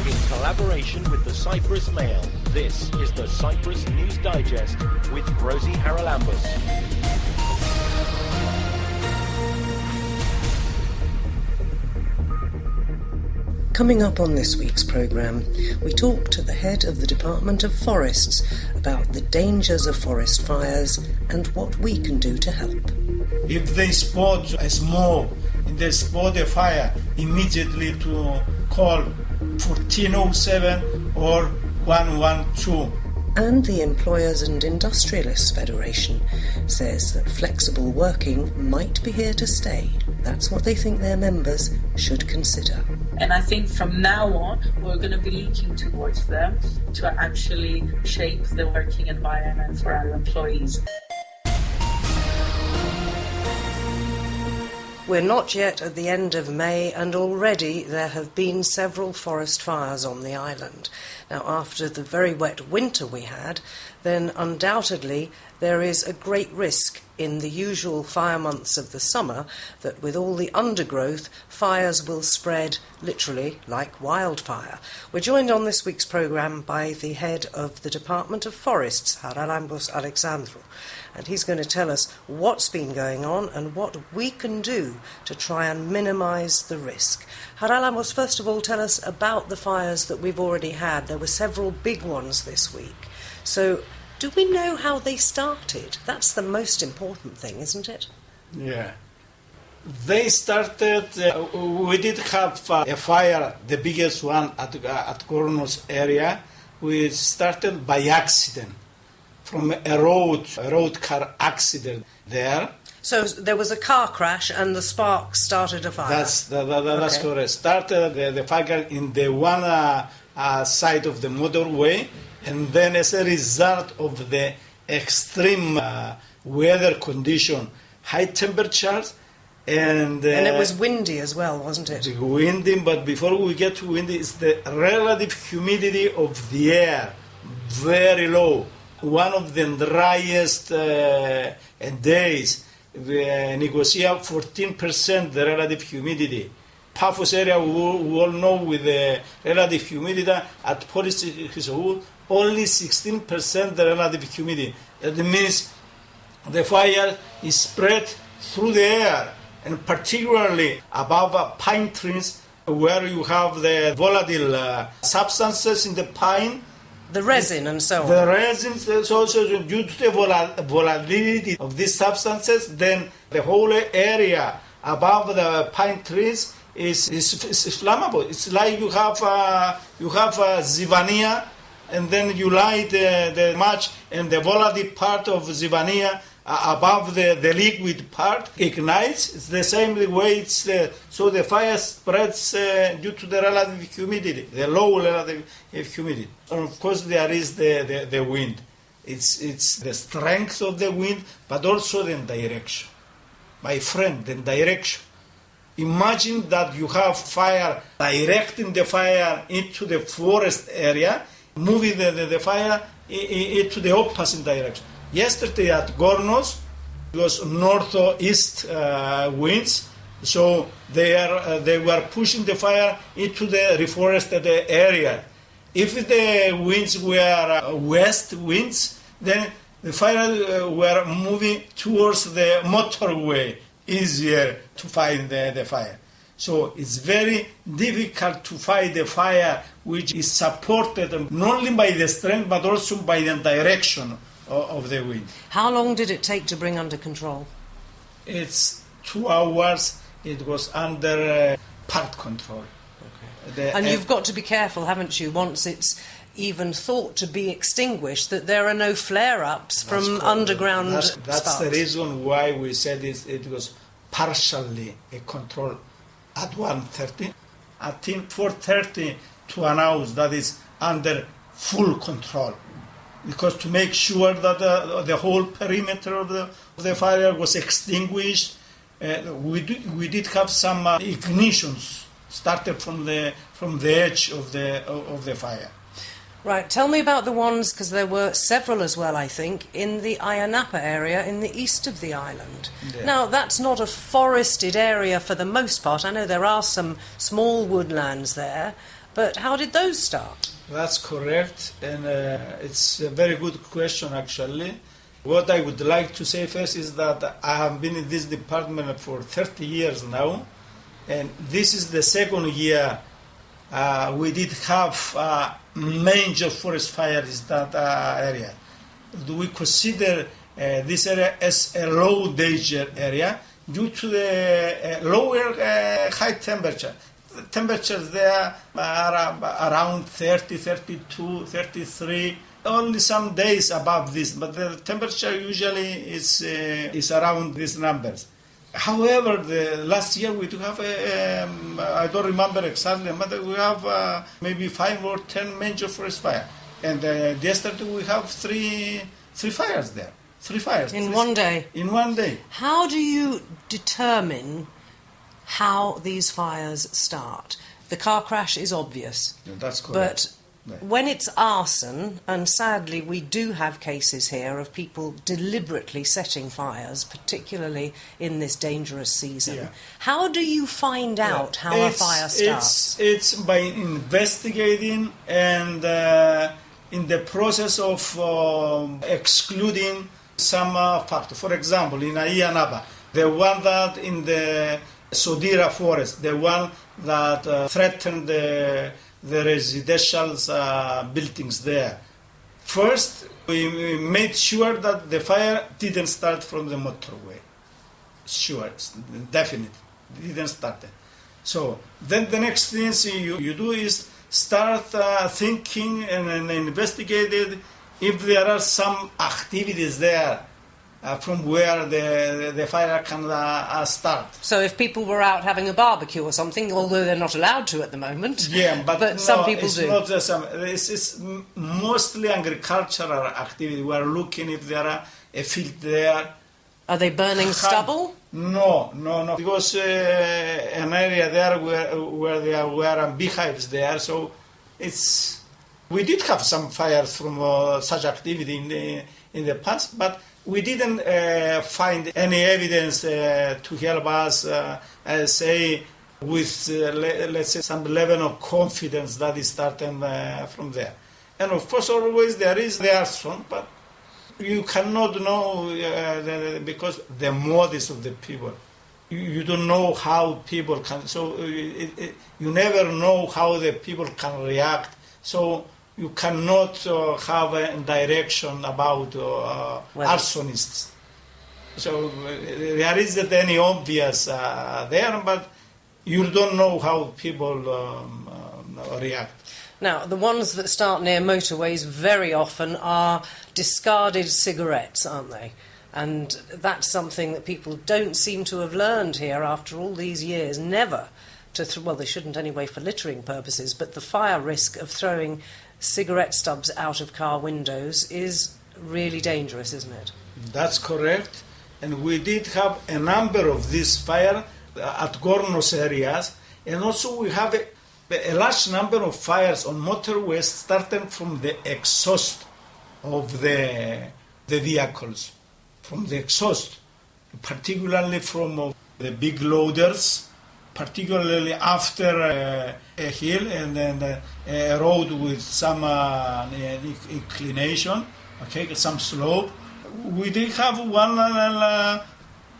in collaboration with the Cyprus Mail. This is the Cyprus News Digest with Rosie Haralambous. Coming up on this week's programme, we talk to the head of the Department of Forests about the dangers of forest fires and what we can do to help. If they spot a smoke and they spot a fire, immediately to call 1407 or 112. And the Employers and Industrialists Federation says that flexible working might be here to stay. That's what they think their members should consider. And I think from now on, we're going to be looking towards them to actually shape the working environment for our employees. We're not yet at the end of May, and already there have been several forest fires on the island. Now, after the very wet winter we had, then undoubtedly there is a great risk in the usual fire months of the summer that with all the undergrowth, fires will spread literally like wildfire. We're joined on this week's programme by the head of the Department of Forests, Haralambous Alexandrou, and he's going to tell us what's been going on and what we can do to try and minimise the risk. Haralambous, first of all, tell us about the fires that we've already had. There were several big ones this week. So, do we know how they started? That's the most important thing, isn't it? Yeah. They started, we did have a fire, the biggest one at Gornos area. We started by accident, from a road car accident there. So there was a car crash and the sparks started a fire? That's okay. Correct. Started the fire in the one side of the motorway, and then as a result of the extreme weather condition, high temperatures, and it was windy as well, wasn't it? Windy, but before we get to windy, it's the relative humidity of the air, very low. One of the driest days, Nicosia 14% the relative humidity. Paphos area, we all know with the relative humidity at Forestry only 16% the relative humidity. That means the fire is spread through the air, and particularly above pine trees where you have the volatile substances in the pine. The resin and so on. The resin is also due to the volatility of these substances. Then the whole area above the pine trees is flammable. It's like you have zivania, and then you light the match, and the volatile part of zivania above the liquid part ignites. It's the same way. So the fire spreads due to the relative humidity, the low relative humidity. And of course, there is the wind. It's the strength of the wind, but also the direction. My friend, the direction. Imagine that you have fire, directing the fire into the forest area, moving the fire into the opposite direction. Yesterday at Gornos, it was northeast winds, so they were pushing the fire into the reforested area. If the winds were west winds, then the fire were moving towards the motorway, easier to fight the fire. So it's very difficult to fight the fire which is supported not only by the strength but also by the direction of the wind. How long did it take to bring under control? It's 2 hours. It was under part control. Okay. And you've got to be careful, haven't you, once it's even thought to be extinguished, that there are no flare-ups from underground That's sparks. the reason why we said it was partially a control at 1:30. At 4:30 to announce that is under full control, because to make sure that the whole perimeter of the fire was extinguished, we did have some ignitions started from the edge of the fire. Right, tell me about the ones, because there were several as well, I think, in the Ayanapa area in the east of the island. Yeah. Now, that's not a forested area for the most part. I know there are some small woodlands there, But how did those start? That's correct, and it's a very good question actually. What I would like to say first is that I have been in this department for 30 years now, and this is the second year we did have major forest fires in that area. We consider this area as a low danger area due to the lower high temperature. The temperatures there are around 30, 32, 33, only some days above this, but the temperature usually is around these numbers. However, the last year we do have, I don't remember exactly, but we have maybe 5 or 10 major forest fires. And yesterday we have three fires there. 3 fires. In one day? In one day. How do you determine how these fires start? The car crash is obvious. Yeah, that's correct. But when it's arson, and sadly we do have cases here of people deliberately setting fires, particularly in this dangerous season, how do you find out how a fire starts? It's by investigating and in the process of excluding some factor. For example, in Aianaba, the one that in the Sodira forest, the one that threatened the residential buildings there. First, we made sure that the fire didn't start from the motorway. Sure, definitely, didn't start there. So then the next thing you do is start thinking and investigating if there are some activities there from where the fire can start. So if people were out having a barbecue or something, although they're not allowed to at the moment, but no, some people do. It's mostly agricultural activity. We are looking if there are a field there. Are they burning stubble? No, because an area there where there were beehives there, so it's. We did have some fires from such activity in the past, but we didn't find any evidence to help us say with, let's say, some level of confidence that is starting from there. And of course, always there is the arson, but you cannot know because the modus of the people. You don't know how people can, so you never know how the people can react. So you cannot have a direction about arsonists. So there isn't any obvious there, but you don't know how people react. Now, the ones that start near motorways very often are discarded cigarettes, aren't they? And that's something that people don't seem to have learned here after all these years. Never to, well, they shouldn't anyway for littering purposes, but the fire risk of throwing cigarette stubs out of car windows is really dangerous, isn't it? That's correct. And we did have a number of these fires at Gornos areas, and also we have a large number of fires on motorways starting from the exhaust of the vehicles, from the exhaust, particularly from the big loaders, particularly after a hill and then a road with some inclination, some slope. We did have one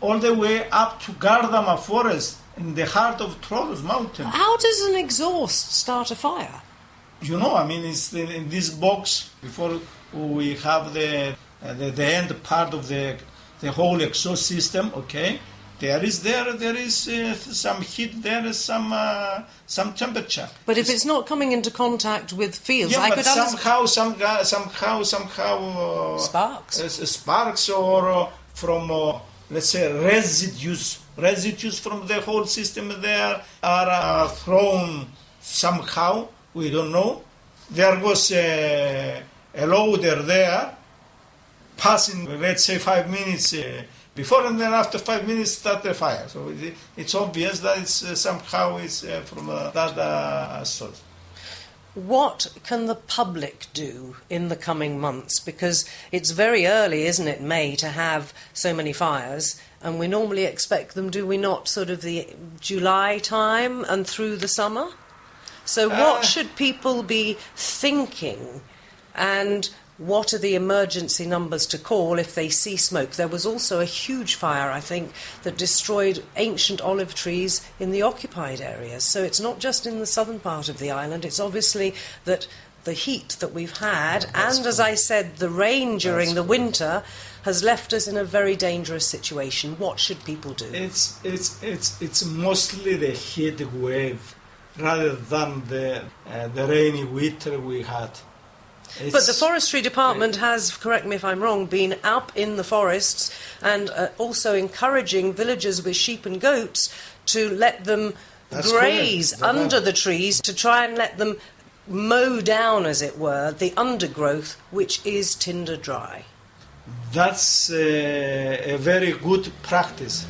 all the way up to Gardama Forest in the heart of Trollos Mountain. How does an exhaust start a fire? It's in this box before we have the end part of the whole exhaust system, There is some heat, there is some temperature. But if it's not coming into contact with fields, somehow sparks. Sparks or from let's say residues from the whole system there are thrown somehow. We don't know. There was a loader there passing, let's say 5 minutes. Before and then after 5 minutes start the fire. So it's obvious that it's somehow it's from that source. What can the public do in the coming months? Because it's very early, isn't it, May, to have so many fires, and we normally expect them, do we not, sort of the July time and through the summer? So what should people be thinking, and what are the emergency numbers to call if they see smoke? There was also a huge fire, I think, that destroyed ancient olive trees in the occupied areas. So it's not just in the southern part of the island, it's obviously that the heat that we've had, and as I said, the rain during the winter has left us in a very dangerous situation. What should people do? It's mostly the heat wave rather than the rainy winter we had. But the Forestry Department has, correct me if I'm wrong, been up in the forests and also encouraging villagers with sheep and goats to let them graze under the trees, to try and let them mow down, as it were, the undergrowth, which is tinder dry. That's a very good practice,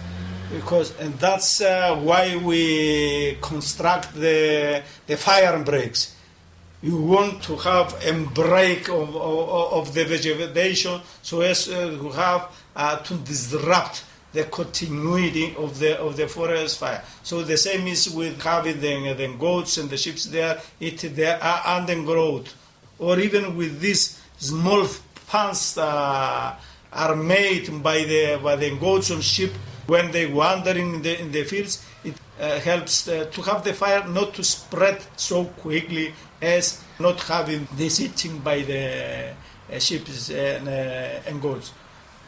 and that's why we construct the fire breaks. You want to have a break of the vegetation so as to have to disrupt the continuity of the forest fire. So the same is with having the goats and the sheep there, they are undergrowth. Or even with these small ponds are made by the goats and sheep when they wander in the fields. It helps to have the fire not to spread so quickly as not having this eating by the sheep and goats.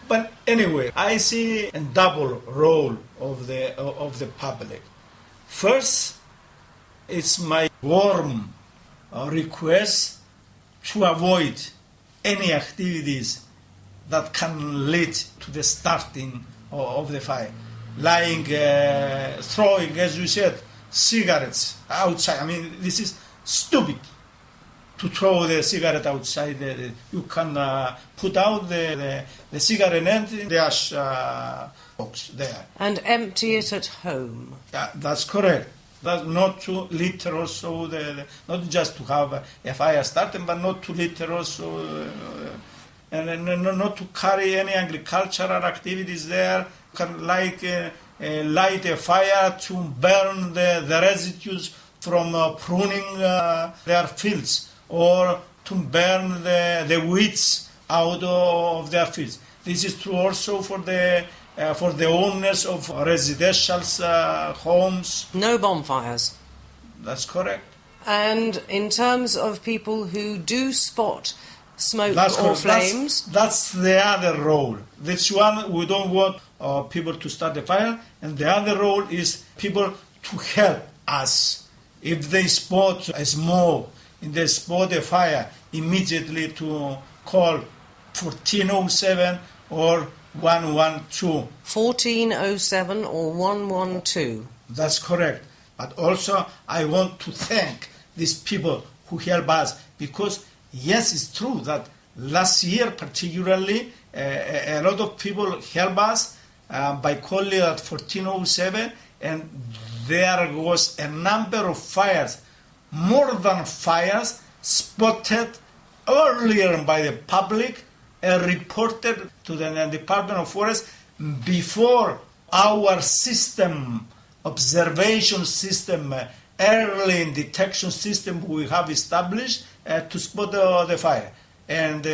But anyway, I see a double role of the public. First, it's my warm request to avoid any activities that can lead to the starting of the fire, like throwing, as you said, cigarettes outside. I mean, this is stupid to throw the cigarette outside. You can put out the cigarette end in the ash box there. And empty it at home. Yeah, that's correct. That's not to litter also, not just to have a fire starting, but not to litter also, and not to carry any agricultural activities there. Can light a fire to burn the residues from pruning their fields, or to burn the weeds out of their fields. This is true also for the owners of residential homes. No bonfires. That's correct. And in terms of people who do spot smoke or flames? That's the other role. This one, we don't want people to start the fire, and the other role is people to help us. If they spot a smoke, if they spot a fire, immediately to call 1407 or 112. 1407 or 112. That's correct. But also, I want to thank these people who help us, because yes, it's true that last year particularly, a lot of people help us by calling at 1407, and there was a number of fires, more than fires, spotted earlier by the public and reported to the Department of Forest before our system, observation system, early detection system we have established to spot the fire. And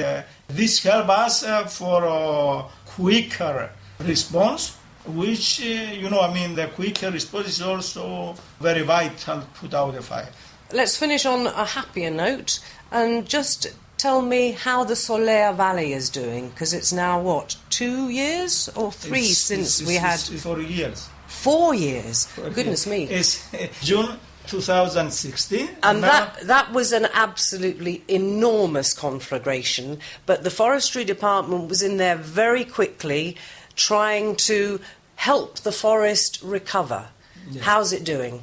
this helps us for a quicker response, which, the quicker response is also very vital to put out the fire. Let's finish on a happier note, and just tell me how the Solea Valley is doing, because it's now, 2 years or 3 since we had... 4 years. 4 years? Goodness me. It's June 2016. And that was an absolutely enormous conflagration, but the Forestry Department was in there very quickly trying to help the forest recover. Yeah. How's it doing?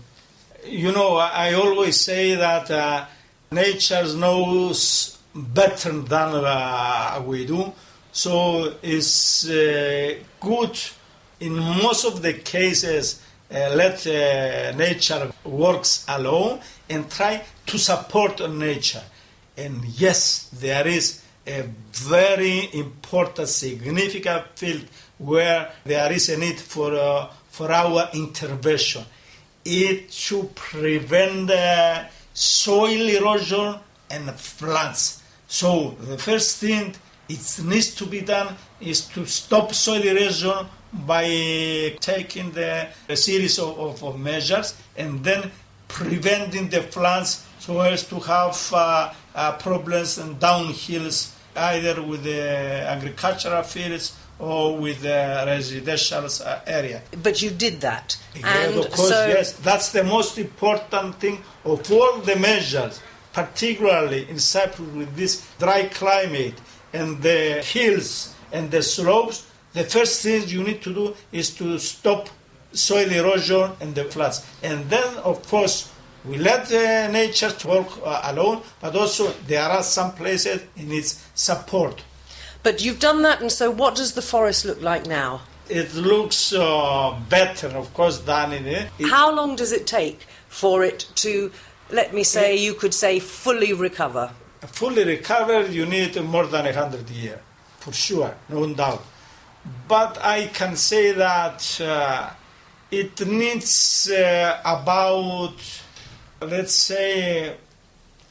I always say that nature knows better than we do, so it's good in most of the cases let nature works alone and try to support nature. And yes, there is a very important, significant field where there is a need for our intervention. It should prevent soil erosion and floods. So the first thing it needs to be done is to stop soil erosion by taking a series of measures and then preventing the floods so as to have problems and downhills either with the agricultural fields or with the residential area. But you did that. Yeah, and of course, so yes. That's the most important thing of all the measures, particularly in Cyprus with this dry climate and the hills and the slopes. The first thing you need to do is to stop soil erosion and the floods. And then, of course, we let nature work alone, but also there are some places in its support. But you've done that, and so what does the forest look like now? It looks better, of course, than in it. How long does it take for it to, let me say, you could say, fully recover? Fully recovered, you need more than 100 years, for sure, no doubt. But I can say that it needs about, let's say,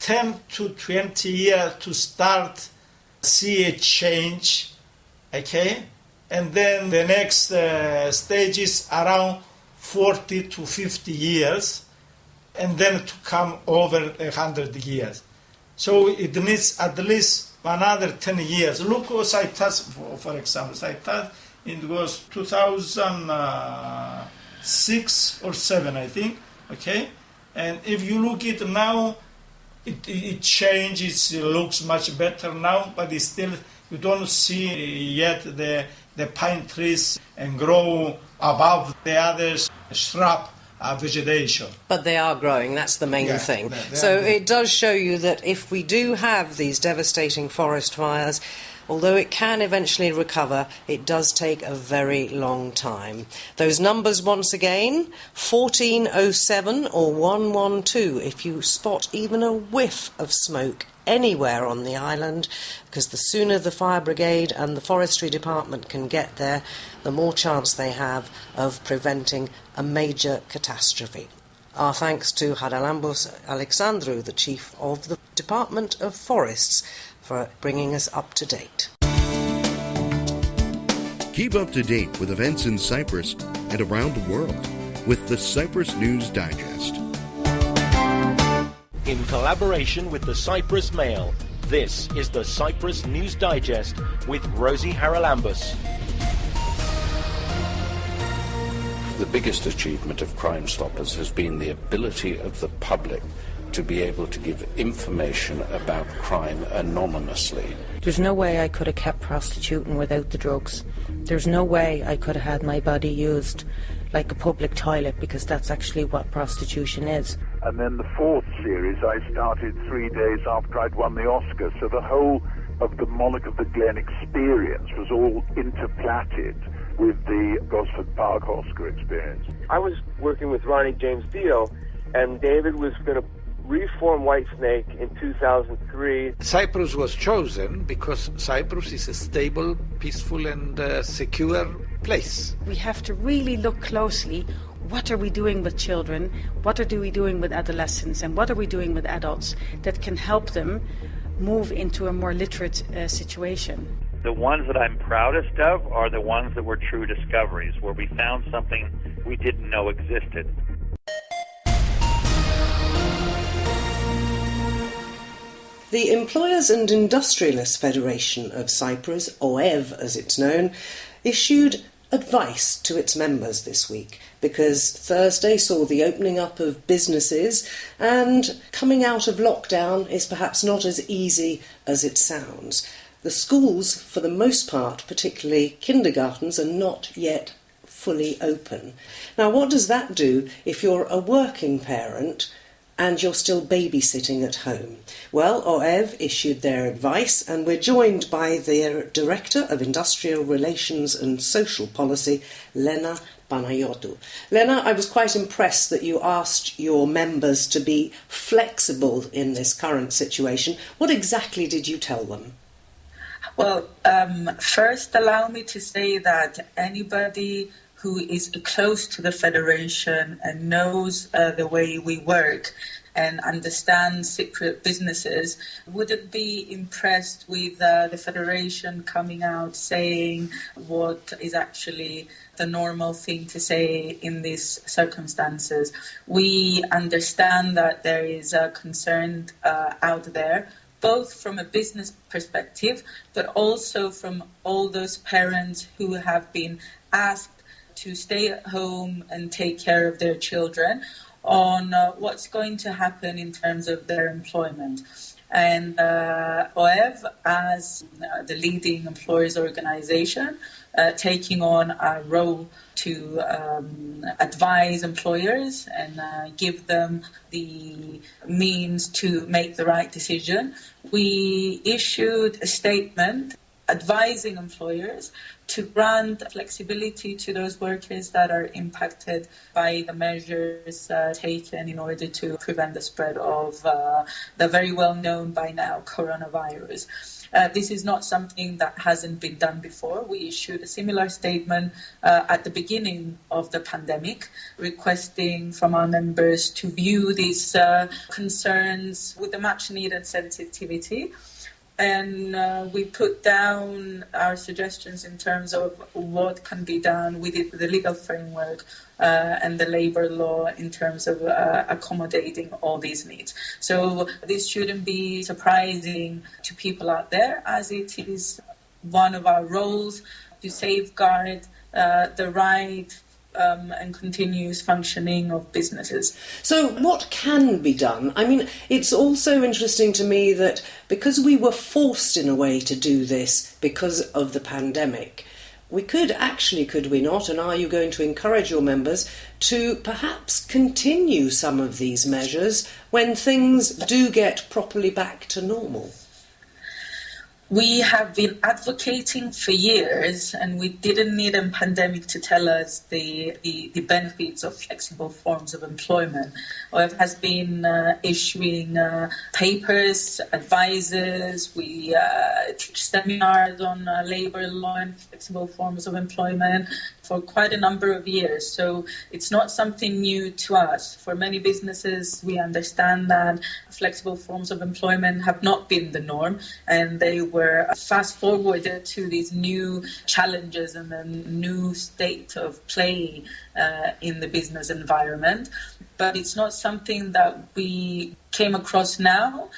10 to 20 years to start see a change, okay? And then the next stage is around 40 to 50 years, and then to come over 100 years. So it needs at least another 10 years. Look at Cyprus, for example. Cyprus, it was 2006 or 7, I think, okay? And if you look at it now, it changes, it looks much better now, but it's still, you don't see yet the pine trees and grow above the other shrub vegetation. But they are growing, that's the main thing. So it does show you that if we do have these devastating forest fires, although it can eventually recover, it does take a very long time. Those numbers once again, 1407 or 112 if you spot even a whiff of smoke anywhere on the island, because the sooner the fire brigade and the Forestry Department can get there, the more chance they have of preventing a major catastrophe. Our thanks to Haralambos Alexandrou, the Chief of the Department of Forests, for bringing us up to date. Keep up to date with events in Cyprus and around the world with the Cyprus News Digest. In collaboration with the Cyprus Mail, this is the Cyprus News Digest with Rosie Haralambos. The biggest achievement of Crime Stoppers has been the ability of the public to be able to give information about crime anonymously. There's no way I could have kept prostituting without the drugs. There's no way I could have had my body used like a public toilet, because that's actually what prostitution is. And then the fourth series I started 3 days after I'd won the Oscar, so the whole of the Monarch of the Glen experience was all interplatted with the Gosford Park Oscar experience. I was working with Ronnie James Dio, and David was going to reform Whitesnake in 2003. Cyprus was chosen because Cyprus is a stable, peaceful and secure place. We have to really look closely. What are we doing with children? What are we doing with adolescents? And what are we doing with adults that can help them move into a more literate situation? The ones that I'm proudest of are the ones that were true discoveries, where we found something we didn't know existed. The Employers and Industrialists Federation of Cyprus, OEV as it's known, issued advice to its members this week, because Thursday saw the opening up of businesses, and coming out of lockdown is perhaps not as easy as it sounds. The schools, for the most part, particularly kindergartens, are not yet fully open. Now, what does that do if you're a working parent and you're still babysitting at home? Well, OEV issued their advice, and we're joined by their Director of Industrial Relations and Social Policy, Lena Panayotou. Lena, I was quite impressed that you asked your members to be flexible in this current situation. What exactly did you tell them? Well, first allow me to say that anybody who is close to the Federation and knows the way we work and understands Cypriot businesses, wouldn't be impressed with the Federation coming out saying what is actually the normal thing to say in these circumstances. We understand that there is a concern out there, both from a business perspective, but also from all those parents who have been asked to stay at home and take care of their children, on what's going to happen in terms of their employment. And OEV, as the leading employers organization, taking on a role to advise employers and give them the means to make the right decision, we issued a statement advising employers to grant flexibility to those workers that are impacted by the measures taken in order to prevent the spread of the very well-known by now coronavirus. This is not something that hasn't been done before. We issued a similar statement at the beginning of the pandemic, requesting from our members to view these concerns with a much-needed sensitivity. And we put down our suggestions in terms of what can be done with the legal framework and the labor law in terms of accommodating all these needs. So this shouldn't be surprising to people out there, as it is one of our roles to safeguard the right and continuous functioning of businesses. So what can be done? I mean, it's also interesting to me that because we were forced in a way to do this because of the pandemic, we could we not, and are you going to encourage your members to perhaps continue some of these measures when things do get properly back to normal? We have been advocating for years, and we didn't need a pandemic to tell us the benefits of flexible forms of employment. OEV has been issuing papers, advices, we teach seminars on labour law and flexible forms of employment for quite a number of years. So it's not something new to us. For many businesses, we understand that flexible forms of employment have not been the norm, and they were fast forwarded to these new challenges and a new state of play in the business environment. But it's not something that we came across now,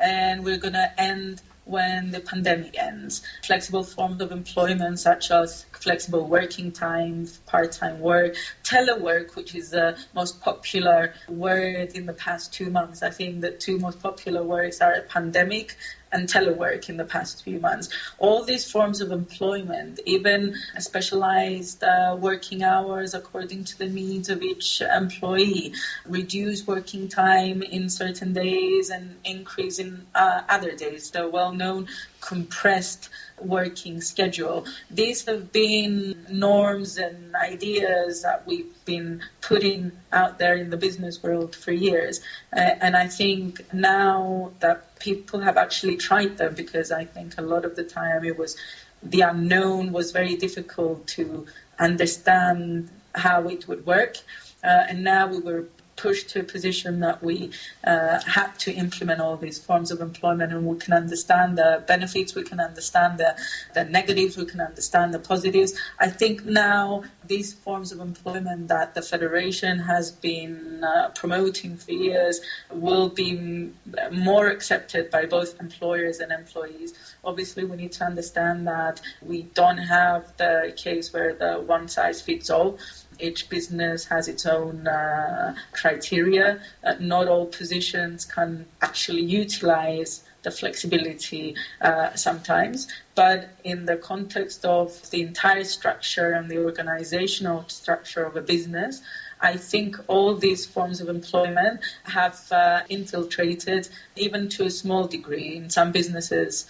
and we're going to end when the pandemic ends. Flexible forms of employment such as flexible working times, part-time work, telework, which is the most popular word in the past 2 months. I think the two most popular words are pandemic and telework in the past few months. All these forms of employment, even specialized working hours according to the needs of each employee, reduce working time in certain days and increase in other days, the well-known compressed working schedule. These have been norms and ideas that we've been putting out there in the business world for years. And I think now that people have actually tried them, because I think a lot of the time the unknown was very difficult to understand how it would work. And now we were pushed to a position that we had to implement all these forms of employment, and we can understand the benefits, we can understand the negatives, we can understand the positives. I think now these forms of employment that the Federation has been promoting for years will be more accepted by both employers and employees. Obviously, we need to understand that we don't have the case where the one size fits all. Each business has its own criteria. Not all positions can actually utilize the flexibility sometimes. But in the context of the entire structure and the organizational structure of a business, I think all these forms of employment have infiltrated, even to a small degree, in some businesses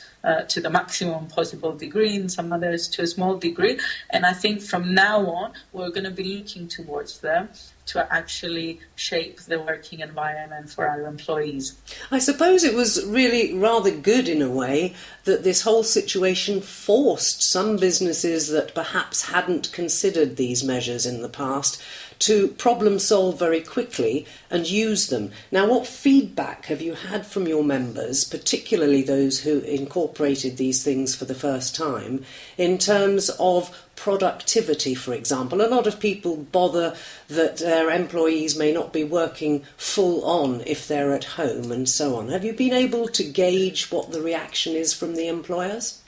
to the maximum possible degree, in some others to a small degree. And I think from now on, we're going to be looking towards them to actually shape the working environment for our employees. I suppose it was really rather good in a way that this whole situation forced some businesses that perhaps hadn't considered these measures in the past to problem solve very quickly and use them. Now, what feedback have you had from your members, particularly those who incorporated these things for the first time, in terms of productivity, for example? A lot of people bother that their employees may not be working full on if they're at home and so on. Have you been able to gauge what the reaction is from the employers?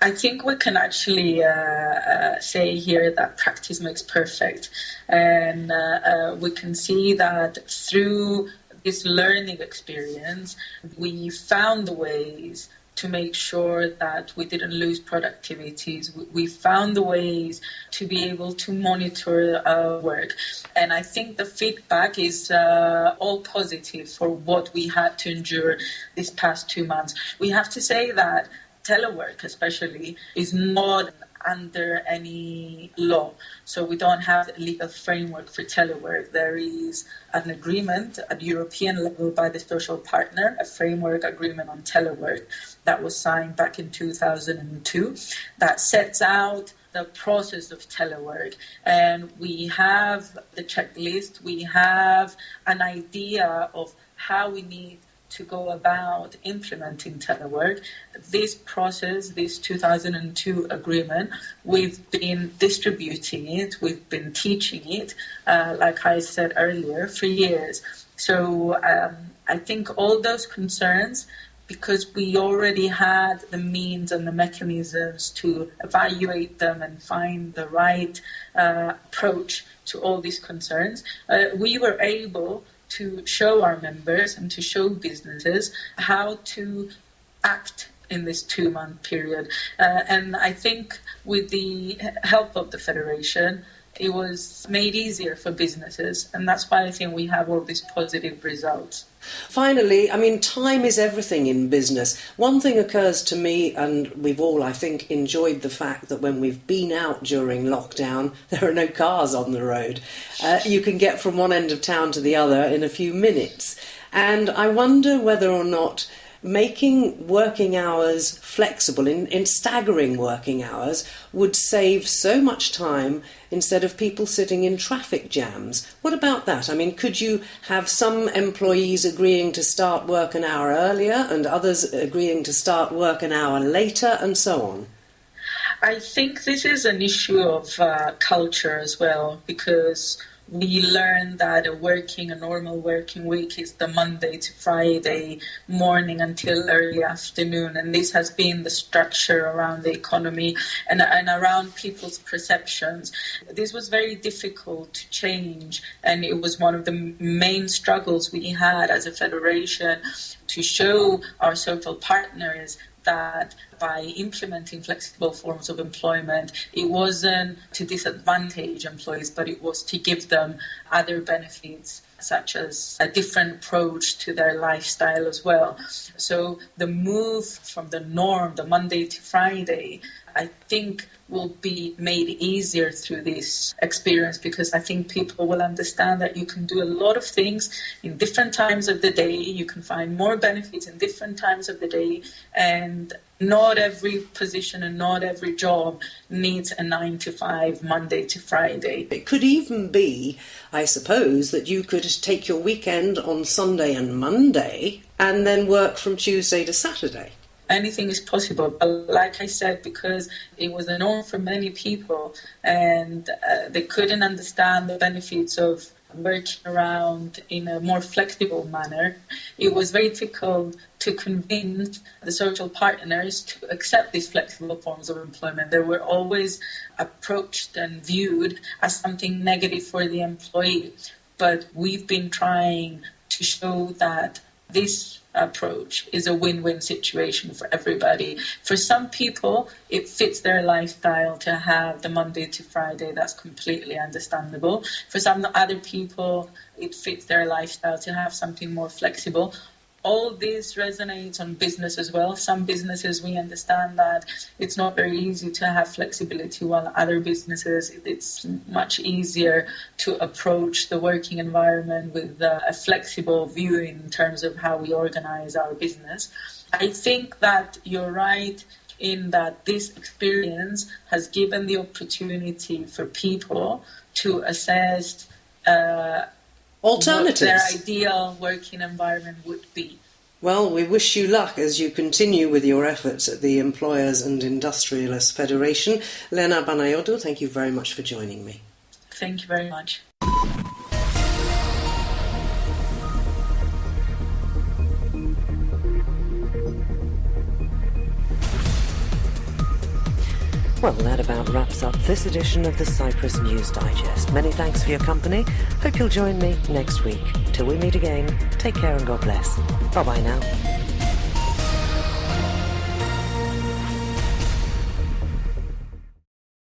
I think we can actually say here that practice makes perfect. And we can see that through this learning experience, we found ways to make sure that we didn't lose productivities. We found ways to be able to monitor our work. And I think the feedback is all positive for what we had to endure these past 2 months. We have to say that telework especially is not under any law. So we don't have a legal framework for telework. There is an agreement at European level by the social partner, a framework agreement on telework that was signed back in 2002 that sets out the process of telework. And we have the checklist, we have an idea of how we need to go about implementing telework. This process, this 2002 agreement, we've been distributing it, we've been teaching it, like I said earlier, for years. So I think all those concerns, because we already had the means and the mechanisms to evaluate them and find the right approach to all these concerns, we were able to show our members and to show businesses how to act in this 2-month period. And I think with the help of the Federation, it was made easier for businesses. And that's why I think we have all these positive results. Finally, I mean, time is everything in business. One thing occurs to me, and we've all, I think, enjoyed the fact that when we've been out during lockdown, there are no cars on the road. You can get from one end of town to the other in a few minutes. And I wonder whether or not making working hours flexible, in staggering working hours, would save so much time instead of people sitting in traffic jams. What about that? I mean, could you have some employees agreeing to start work an hour earlier and others agreeing to start work an hour later and so on? I think this is an issue of culture as well, because we learned that a normal working week is the Monday to Friday morning until early afternoon. And this has been the structure around the economy and around people's perceptions. This was very difficult to change. And it was one of the main struggles we had as a federation to show our social partners that by implementing flexible forms of employment, it wasn't to disadvantage employees, but it was to give them other benefits, such as a different approach to their lifestyle as well. So the move from the norm, the Monday to Friday, I think will be made easier through this experience, because I think people will understand that you can do a lot of things in different times of the day. You can find more benefits in different times of the day, and not every position and not every job needs a 9 to 5 Monday to Friday. It could even be, I suppose, that you could take your weekend on Sunday and Monday and then work from Tuesday to Saturday. Anything is possible. But like I said, because it was a norm for many people and they couldn't understand the benefits of working around in a more flexible manner, it was very difficult to convince the social partners to accept these flexible forms of employment. They were always approached and viewed as something negative for the employee. But we've been trying to show that this approach is a win-win situation for everybody. For some people, it fits their lifestyle to have the Monday to Friday. That's completely understandable. For some other people, it fits their lifestyle to have something more flexible. All this resonates on business as well. Some businesses, we understand that it's not very easy to have flexibility, while other businesses, it's much easier to approach the working environment with a flexible view in terms of how we organize our business. I think that you're right in that this experience has given the opportunity for people to assess alternatives. What their ideal working environment would be. Well, we wish you luck as you continue with your efforts at the Employers and Industrialists Federation. Lena Banayotou, thank you very much for joining me. Thank you very much. Well, that about wraps up this edition of the Cyprus News Digest. Many thanks for your company. Hope you'll join me next week. Till we meet again, take care and God bless. Bye-bye now.